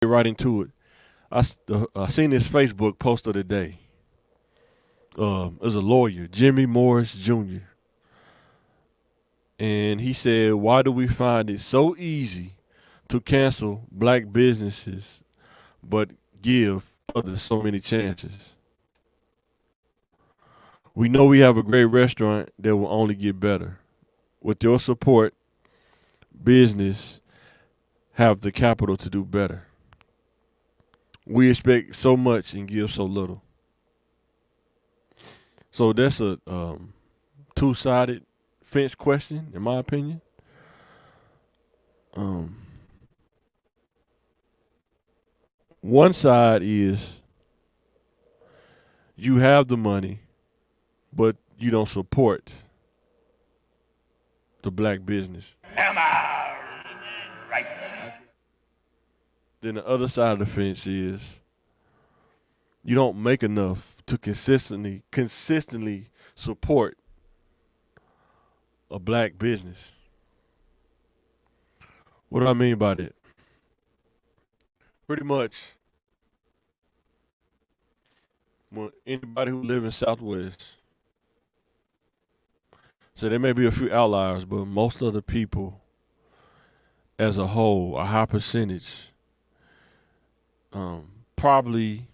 get right into it. I seen this Facebook post of the day. There's a lawyer, Jimmy Morris Jr., and he said, "Why do we find it so easy to cancel black businesses, but give others so many chances? We know we have a great restaurant that will only get better. With your support, business have the capital to do better. We expect so much and give so little." So that's a two-sided fence question, in my opinion. Um, One side is you have the money, but you don't support the black business. Am I right? Then the other side of the fence is you don't make enough to consistently support a black business. What do I mean by that? Pretty much, when anybody who live in Southwest, so there may be a few outliers, but most of the people as a whole, a high percentage, probably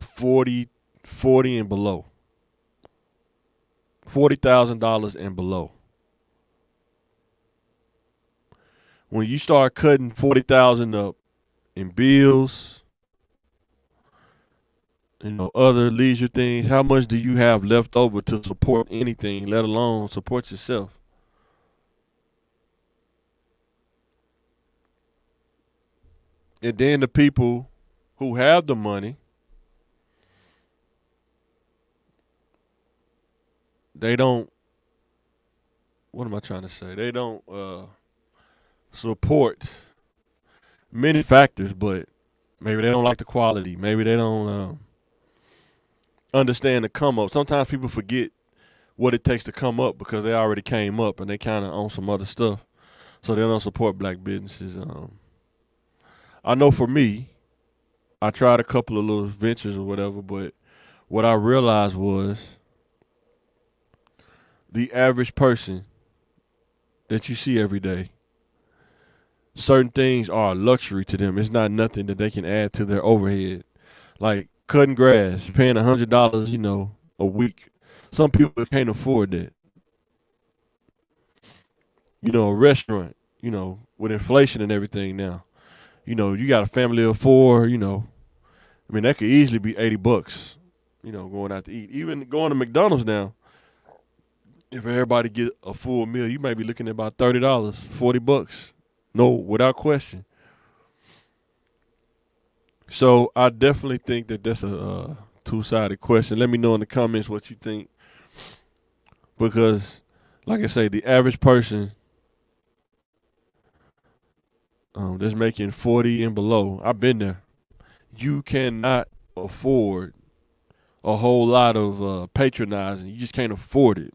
40, 40 and below, $40,000 and below. When you start cutting 40,000 up in bills, other leisure things, how much do you have left over to support anything, let alone support yourself? And then the people who have the money, they don't, what am I trying to say? They don't support many factors, but maybe they don't like the quality. Maybe they don't understand the come up. Sometimes people forget what it takes to come up because they already came up and they kind of own some other stuff. So they don't support black businesses. I know for me, I tried a couple of little ventures or whatever, but what I realized was the average person that you see every day, certain things are a luxury to them. It's not nothing that they can add to their overhead. Like cutting grass, paying $100, a week. Some people can't afford that. A restaurant, with inflation and everything now. You got a family of four, that could easily be $80, going out to eat. Even going to McDonald's now, if everybody get a full meal, you might be looking at about $30, $40. No, without question. So I definitely think that that's a two-sided question. Let me know in the comments what you think, because, like I say, the average person that's making 40 and below, I've been there. You cannot afford a whole lot of patronizing. You just can't afford it.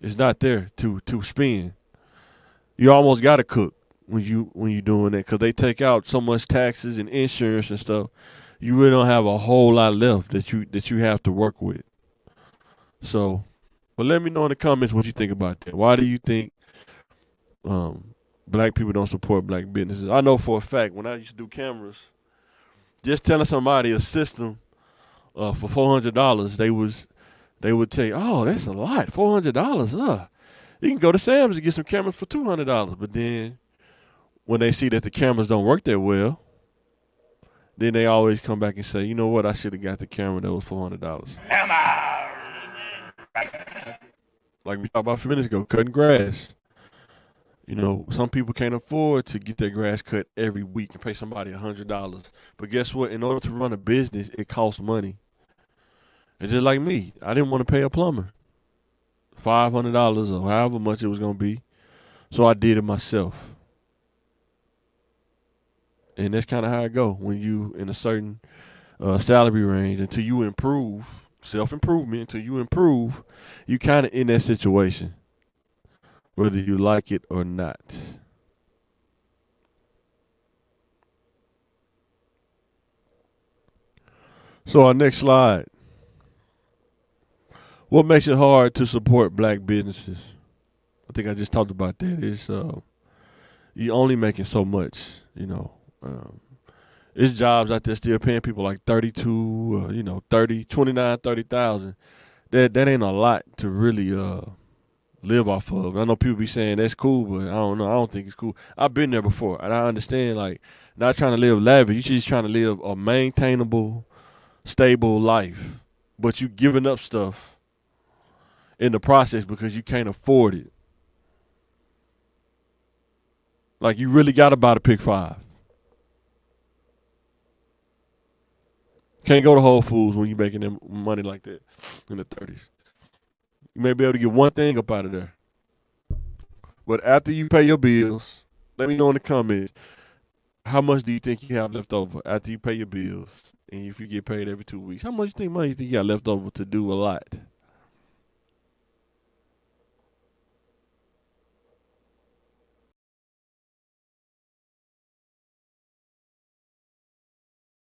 It's not there to spend. You almost got to cook when you doing that, because they take out so much taxes and insurance and stuff. You really don't have a whole lot left that you have to work with. So, but let me know in the comments what you think about that. Why do you think black people don't support black businesses? I know for a fact when I used to do cameras, just telling somebody a system for $400, they would say, "Oh, that's a lot, $400. You can go to Sam's and get some cameras for $200." But then when they see that the cameras don't work that well, then they always come back and say, "You know what? I should have got the camera that was $400." Am I right? Like we talked about a few minutes ago, cutting grass. Some people can't afford to get their grass cut every week and pay somebody $100. But guess what? In order to run a business, it costs money. And just like me, I didn't want to pay a plumber $500 or however much it was going to be. So I did it myself. And that's kind of how it go when you in a certain salary range. Until you improve, self-improvement, until you improve, you kind of in that situation, whether you like it or not. So our next slide. What makes it hard to support black businesses? I think I just talked about that. It's you only making so much, you know. Um, it's jobs out there still paying people like 32, 30, 29, 30,000. That ain't a lot to really live off of. I know people be saying that's cool, but I don't know. I don't think it's cool. I've been there before, and I understand like not trying to live lavish. You just trying to live a maintainable, stable life, but you giving up stuff in the process because you can't afford it. Like you really got to buy the Pick 5. Can't go to Whole Foods when you making them money like that in the 30s. You may be able to get one thing up out of there. But after you pay your bills, let me know in the comments, how much do you think you have left over after you pay your bills? And if you get paid every 2 weeks, how much money you think you got left over to do a lot?